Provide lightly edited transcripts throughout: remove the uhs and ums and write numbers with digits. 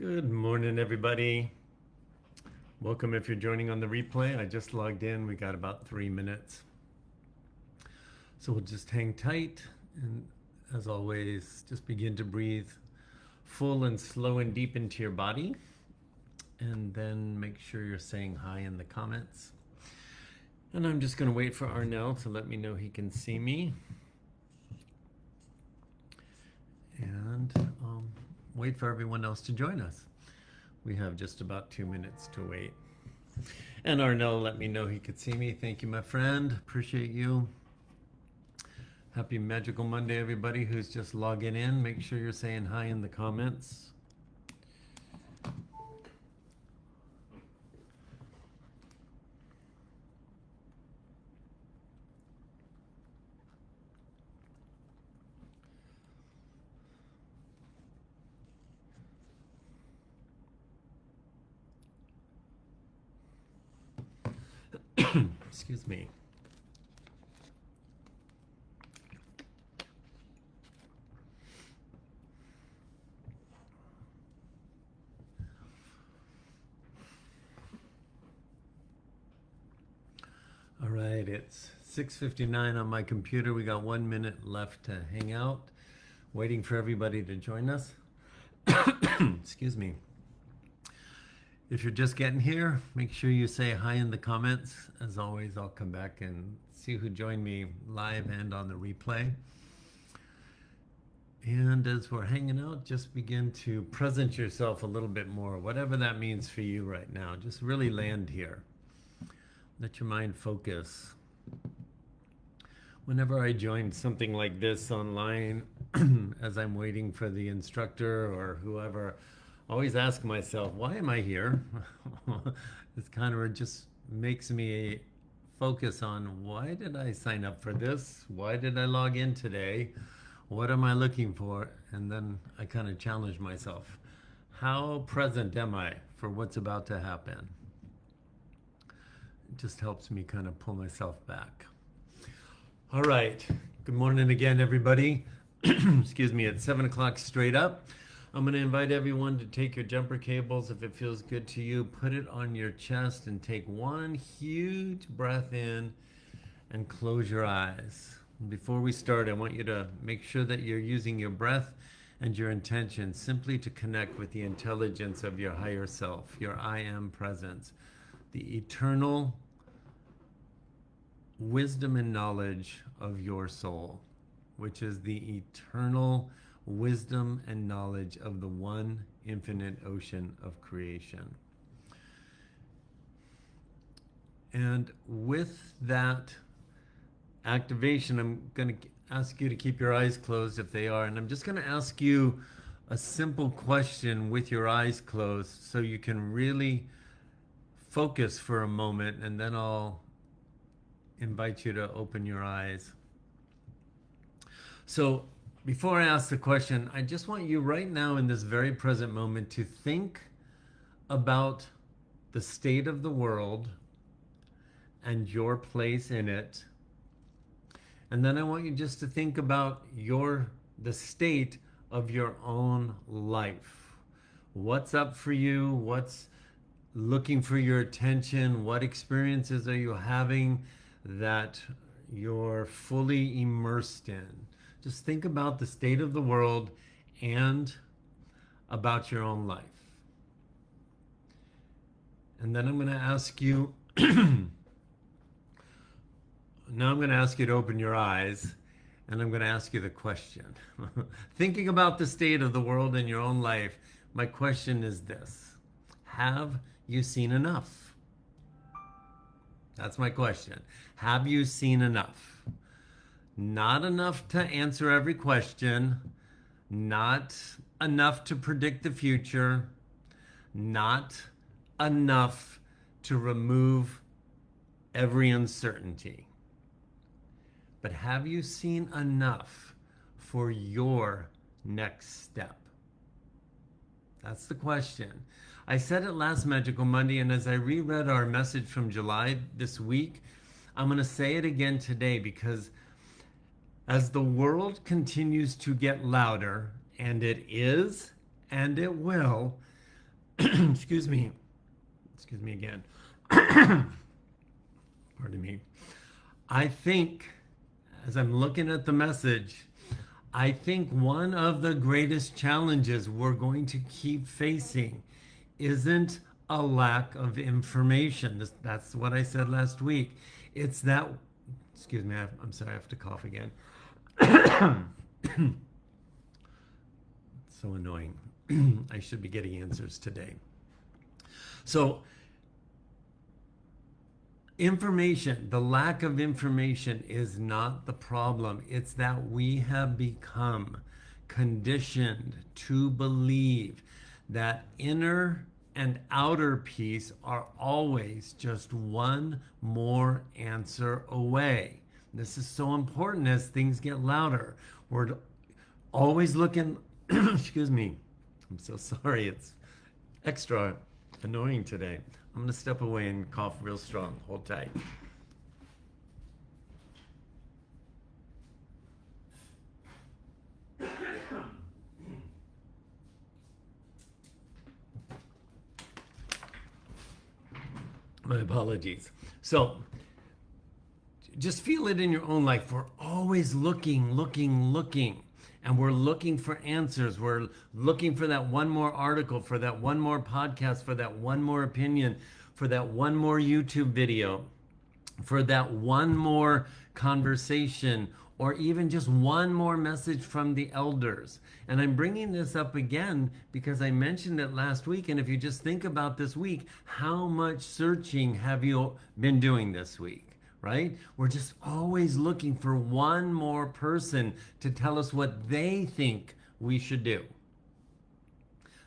Good morning, everybody. Welcome if you're joining on the replay. I just logged in. We got about 3 minutes. So we'll just hang tight. And as always, just begin to breathe full and slow and deep into your body. And then make sure you're saying hi in the comments. And I'm just going to wait for Arnell to let me know he can see me. And wait for everyone else to join us. We have just about 2 minutes to wait. And Arnell let me know he could see me. Thank you, my friend. Appreciate you. Happy Magical Monday, everybody who's just logging in. Make sure you're saying hi in the comments. Excuse me. All right, it's 6:59 on my computer. We got 1 minute left to hang out, waiting for everybody to join us. Excuse me. If you're just getting here, make sure you say hi in the comments. As always, I'll come back and see who joined me live and on the replay. And as we're hanging out, just begin to present yourself a little bit more, whatever that means for you right now. Just really land here. Let your mind focus. Whenever I join something like this online, as I'm waiting for the instructor or whoever, always ask myself, why am I here? It's kind of just makes me focus on, why did I sign up for this? Why did I log in today? What am I looking for? And then I kind of challenge myself. How present am I for what's about to happen? It just helps me kind of pull myself back. All right. Good morning again, everybody. Excuse me. It's 7 o'clock straight up. I'm going to invite everyone to take your jumper cables. If it feels good to you, put it on your chest and take one huge breath in and close your eyes. Before we start, I want you to make sure that you're using your breath and your intention simply to connect with the intelligence of your higher self, your I am presence, the eternal wisdom and knowledge of your soul, which is the eternal wisdom and knowledge of the one infinite ocean of creation. And with that activation, I'm going to ask you to keep your eyes closed if they are. And I'm just going to ask you a simple question with your eyes closed so you can really focus for a moment, and then I'll invite you to open your eyes. So before I ask the question, I just want you right now in this very present moment to think about the state of the world and your place in it. And then I want you just to think about the state of your own life. What's up for you? What's looking for your attention? What experiences are you having that you're fully immersed in? Just think about the state of the world and about your own life. And then I'm going to ask you, now I'm going to ask you to open your eyes, and I'm going to ask you the question. Thinking about the state of the world and your own life, my question is this: have you seen enough? That's my question. Have you seen enough? Not enough to answer every question, not enough to predict the future, not enough to remove every uncertainty. But have you seen enough for your next step? That's the question. I said it last Magical Monday, and as I reread our message from July this week, I'm going to say it again today, because as the world continues to get louder, and it is, and it will, excuse me, excuse me again. Pardon me. I think, as I'm looking at the message, I think one of the greatest challenges we're going to keep facing isn't a lack of information. That's what I said last week. It's that, excuse me, I'm sorry, I have to cough again. So annoying. I should be getting answers today. So, information, the lack of information is not the problem. It's that we have become conditioned to believe that inner and outer peace are always just one more answer away. This is so important as things get louder. We're always looking, excuse me, I'm so sorry, it's extra annoying today. I'm going to step away and cough real strong. Hold tight. My apologies. So, just feel it in your own life. We're always looking. And we're looking for answers. We're looking for that one more article, for that one more podcast, for that one more opinion, for that one more YouTube video, for that one more conversation, or even just one more message from the elders. And I'm bringing this up again because I mentioned it last week. And if you just think about this week, how much searching have you been doing this week? Right? We're just always looking for one more person to tell us what they think we should do.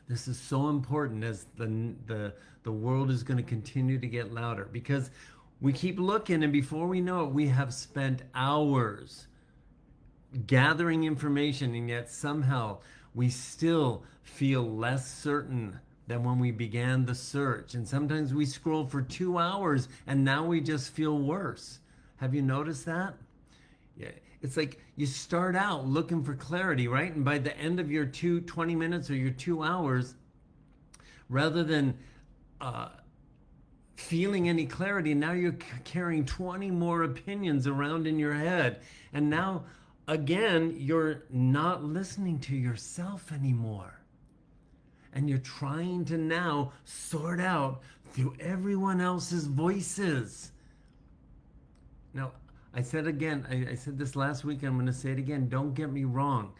This is so important as the world is going to continue to get louder, because we keep looking, and before we know it, we have spent hours gathering information, and yet somehow we still feel less certain than when we began the search. And sometimes we scroll for 2 hours and now we just feel worse. Have you noticed that? Yeah. It's like you start out looking for clarity, right? And by the end of your 20 minutes or your 2 hours, rather than feeling any clarity, now you're carrying 20 more opinions around in your head. And now, again, you're not listening to yourself anymore. And you're trying to now sort out through everyone else's voices. Now, I said again, I said this last week, I'm going to say it again. Don't get me wrong.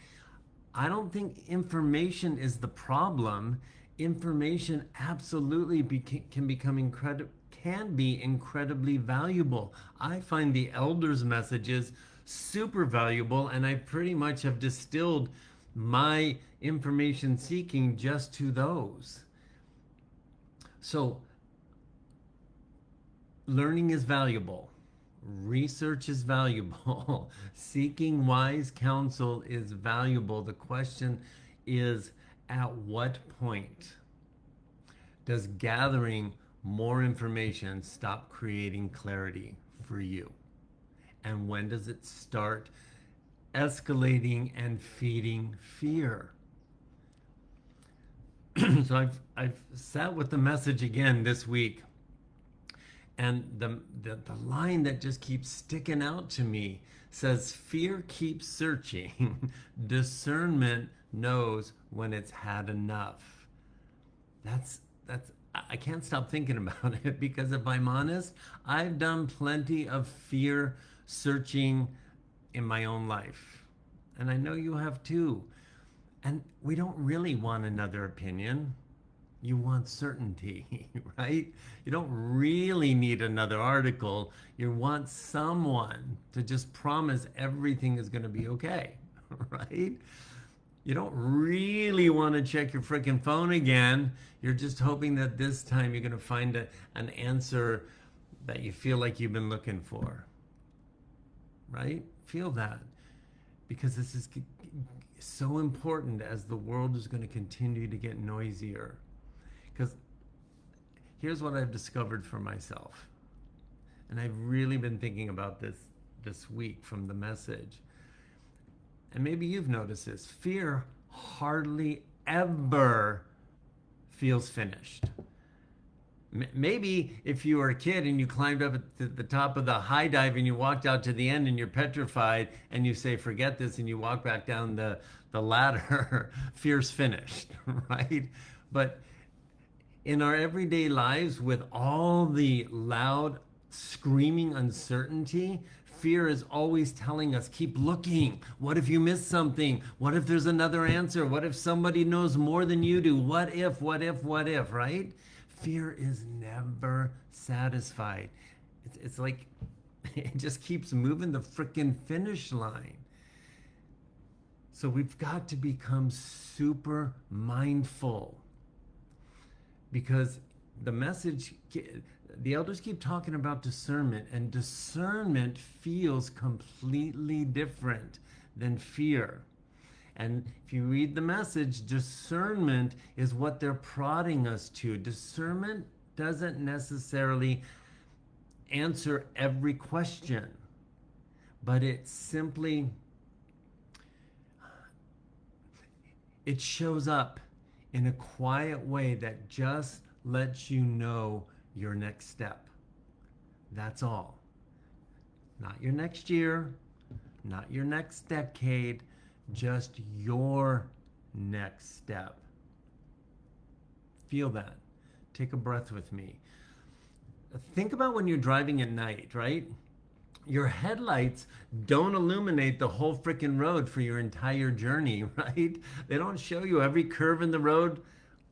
I don't think information is the problem. Information absolutely can be incredibly valuable. I find the elders' messages super valuable, and I pretty much have distilled my information seeking just to those. So, learning is valuable. Research is valuable. Seeking wise counsel is valuable. The question is, at what point does gathering more information stop creating clarity for you? And when does it start escalating and feeding fear? So I've sat with the message again this week, and the line that just keeps sticking out to me says, fear keeps searching, discernment knows when it's had enough. That's I can't stop thinking about it, because if I'm honest, I've done plenty of fear searching in my own life. And I know you have too. And we don't really want another opinion. You want certainty, right? You don't really need another article. You want someone to just promise everything is going to be okay, right? You don't really want to check your freaking phone again. You're just hoping that this time you're going to find an answer that you feel like you've been looking for, right? Feel that, because this is so important as the world is going to continue to get noisier. Because here's what I've discovered for myself, and I've really been thinking about this week from the message, and maybe you've noticed this. Fear hardly ever feels finished. Maybe if you were a kid and you climbed up at the top of the high dive and you walked out to the end and you're petrified and you say, forget this, and you walk back down the ladder, fear's finished, right? But in our everyday lives, with all the loud, screaming uncertainty, fear is always telling us, keep looking. What if you miss something? What if there's another answer? What if somebody knows more than you do? What if, right? Fear is never satisfied. It's like it just keeps moving the frickin' finish line. So we've got to become super mindful, because the message, the elders keep talking about discernment, and discernment feels completely different than fear. And if you read the message, discernment is what they're prodding us to. Discernment doesn't necessarily answer every question, but it simply, it shows up in a quiet way that just lets you know your next step. That's all. Not your next year, not your next decade, just your next step. Feel that. Take a breath with me. Think about when you're driving at night, right? Your headlights don't illuminate the whole freaking road for your entire journey, right? They don't show you every curve in the road.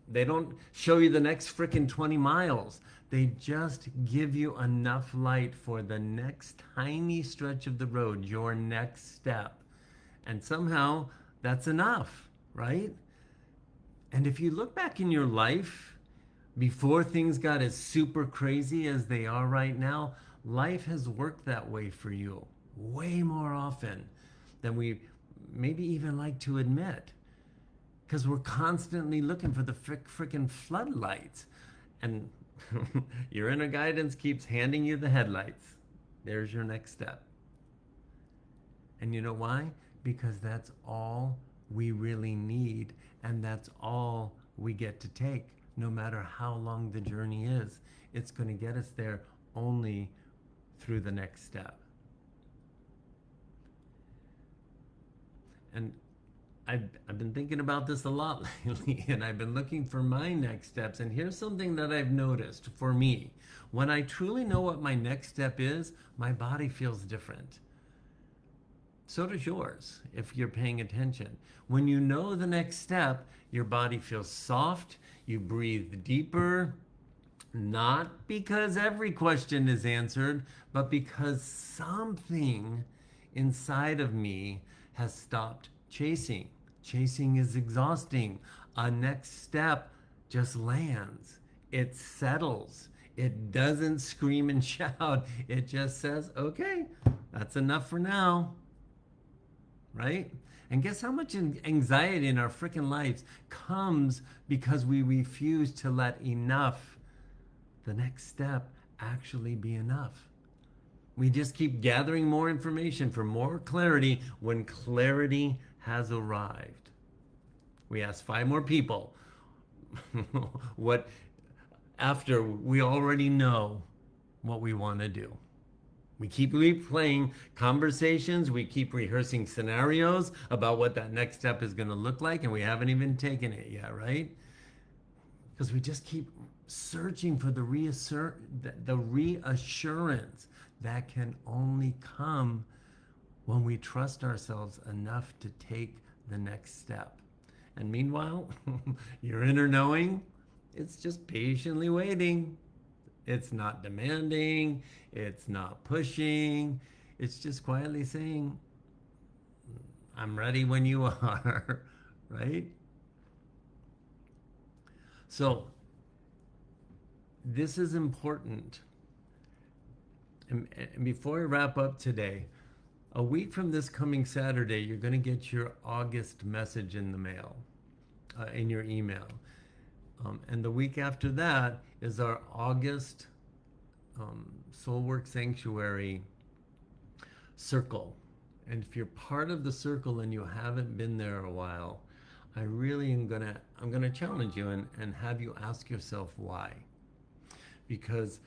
They don't show you the next freaking 20 miles. They just give you enough light for the next tiny stretch of the road, your next step. And somehow that's enough, right? And if you look back in your life, before things got as super crazy as they are right now, life has worked that way for you way more often than we maybe even like to admit. Because we're constantly looking for the frickin' floodlights. And your inner guidance keeps handing you the headlights. There's your next step. And you know why? Because that's all we really need, and that's all we get to take, no matter how long the journey is. It's going to get us there only through the next step. And I've been thinking about this a lot lately, and I've been looking for my next steps. And here's something that I've noticed for me. When I truly know what my next step is, my body feels different. So does yours, if you're paying attention. When you know the next step, your body feels soft, you breathe deeper, not because every question is answered, but because something inside of me has stopped chasing. Chasing is exhausting. A next step just lands. It settles. It doesn't scream and shout. It just says, okay, that's enough for now. Right? And guess how much anxiety in our freaking lives comes because we refuse to let enough, the next step, actually be enough. We just keep gathering more information for more clarity when clarity has arrived. We ask 5 more people what after we already know what we want to do. We keep replaying conversations, we keep rehearsing scenarios about what that next step is going to look like, and we haven't even taken it yet, right? Because we just keep searching for the reassurance that can only come when we trust ourselves enough to take the next step. And meanwhile, your inner knowing, it's just patiently waiting. It's not demanding, it's not pushing, it's just quietly saying, I'm ready when you are, right? So, this is important. And before I wrap up today, a week from this coming Saturday, you're going to get your August message in the mail, in your email. And the week after that is our August Soulwork Sanctuary circle. And if you're part of the circle and you haven't been there a while, I really am gonna challenge you and have you ask yourself why. Because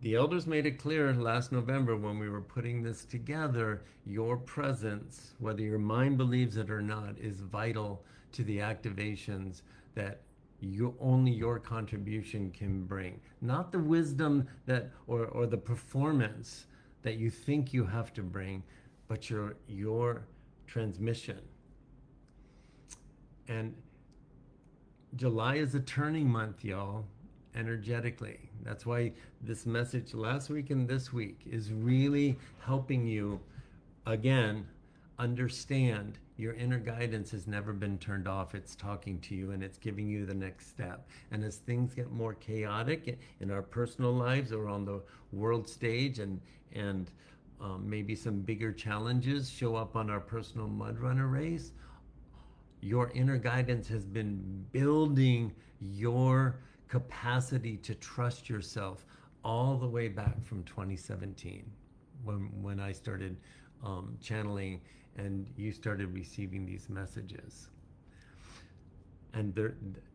the elders made it clear last November when we were putting this together, your presence, whether your mind believes it or not, is vital to the activations that only your contribution can bring. Not the wisdom that or the performance that you think you have to bring, but your transmission. And July is a turning month, y'all, energetically. That's why this message last week and this week is really helping you, again, understand your inner guidance has never been turned off. It's talking to you and it's giving you the next step. And as things get more chaotic in our personal lives or on the world stage, and maybe some bigger challenges show up on our personal mud runner race, your inner guidance has been building your capacity to trust yourself all the way back from 2017 when I started channeling and you started receiving these messages. And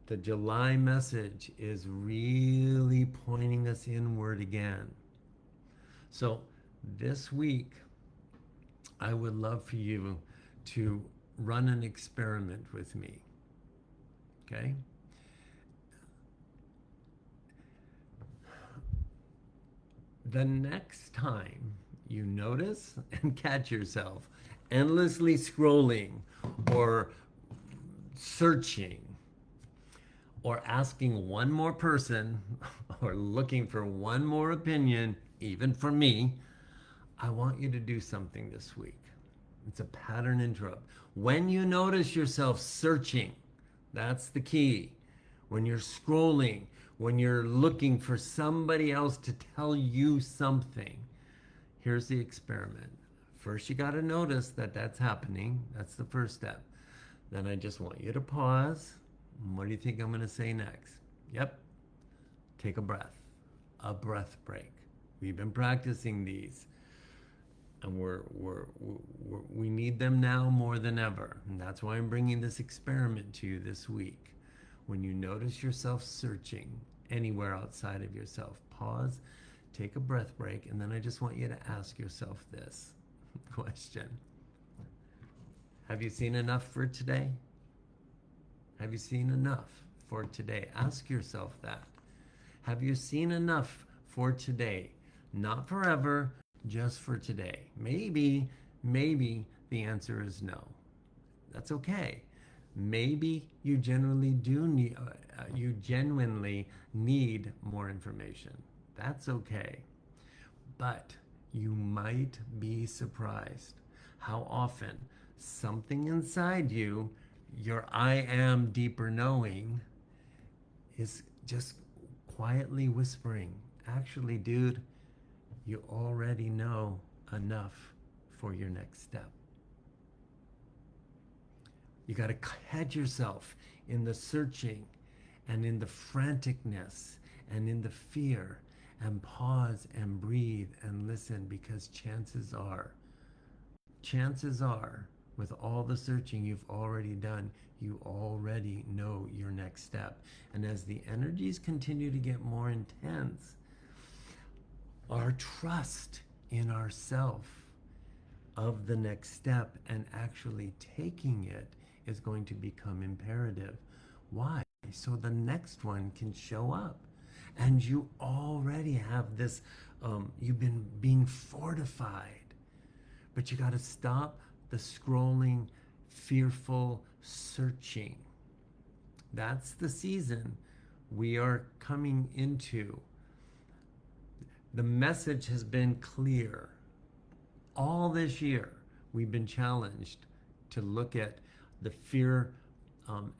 the July message is really pointing us inward again. So this week, I would love for you to run an experiment with me. Okay? The next time you notice and catch yourself endlessly scrolling or searching or asking one more person or looking for one more opinion, even for me, I want you to do something this week. It's a pattern interrupt. When you notice yourself searching, that's the key. When you're scrolling, when you're looking for somebody else to tell you something, here's the experiment. First, you got to notice that that's happening. That's the first step. Then I just want you to pause. What do you think I'm going to say next? Yep. Take a breath break. We've been practicing these. And we need them now more than ever. And that's why I'm bringing this experiment to you this week. When you notice yourself searching anywhere outside of yourself, pause, take a breath break, and then I just want you to ask yourself this question. Have you seen enough for today? Have you seen enough for today? Ask yourself that. Have you seen enough for today? Not forever, just for today. Maybe the answer is no. That's okay. Maybe you genuinely need more information. That's okay. But you might be surprised how often something inside you, your I am deeper knowing, is just quietly whispering, actually, dude, you already know enough for your next step. You got to catch yourself in the searching and in the franticness and in the fear, and pause and breathe and listen, because chances are, with all the searching you've already done, you already know your next step. And as the energies continue to get more intense, our trust in ourself of the next step and actually taking it is going to become imperative. Why? So the next one can show up. And you already have this, you've been being fortified. But you got to stop the scrolling, fearful searching. That's the season we are coming into. The message has been clear. All this year, we've been challenged to look at the fear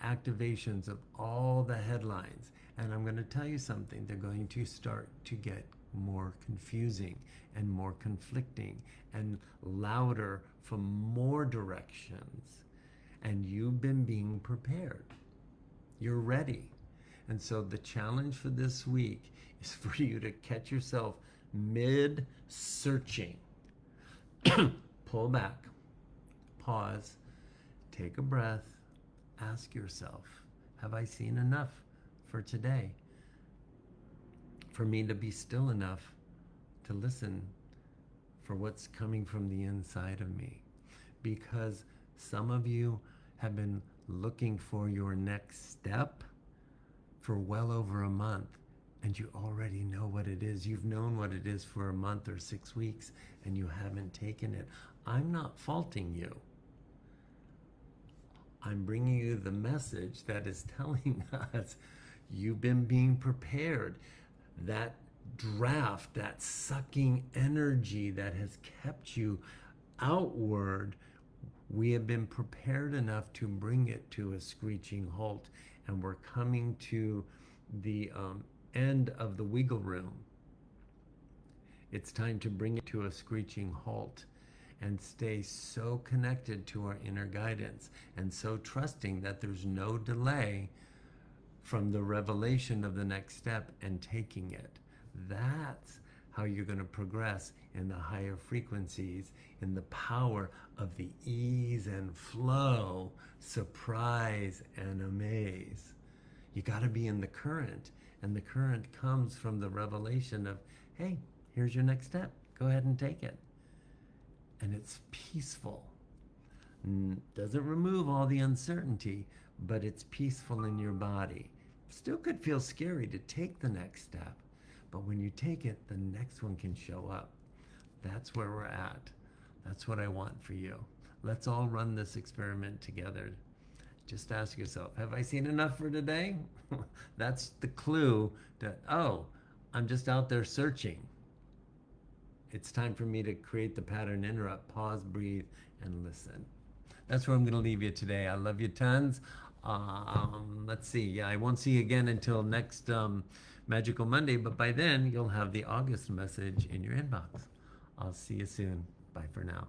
activations of all the headlines. And I'm going to tell you something. They're going to start to get more confusing and more conflicting and louder from more directions. And you've been being prepared. You're ready. And so the challenge for this week is for you to catch yourself mid-searching. Pull back, pause, take a breath, ask yourself, have I seen enough for today? For me to be still enough to listen for what's coming from the inside of me. Because some of you have been looking for your next step for well over a month, and you already know what it is. You've known what it is for a month or 6 weeks, and you haven't taken it. I'm not faulting you. I'm bringing you the message that is telling us you've been being prepared. That draft, that sucking energy that has kept you outward, we have been prepared enough to bring it to a screeching halt. And we're coming to the end of the wiggle room. It's time to bring it to a screeching halt and stay so connected to our inner guidance and so trusting that there's no delay from the revelation of the next step and taking it. That's how you're going to progress in the higher frequencies, in the power of the ease and flow, surprise and amaze. You got to be in the current, and the current comes from the revelation of, hey, here's your next step. Go ahead and take it. And it's peaceful. Doesn't remove all the uncertainty, but it's peaceful in your body. Still could feel scary to take the next step, but when you take it, the next one can show up. That's where we're at. That's what I want for you. Let's all run this experiment together. Just ask yourself, have I seen enough for today? That's the clue that, oh, I'm just out there searching. It's time for me to create the pattern interrupt, pause, breathe, and listen. That's where I'm going to leave you today. I love you tons. Let's see. Yeah, I won't see you again until next Magical Monday, but by then you'll have the August message in your inbox. I'll see you soon. Bye for now.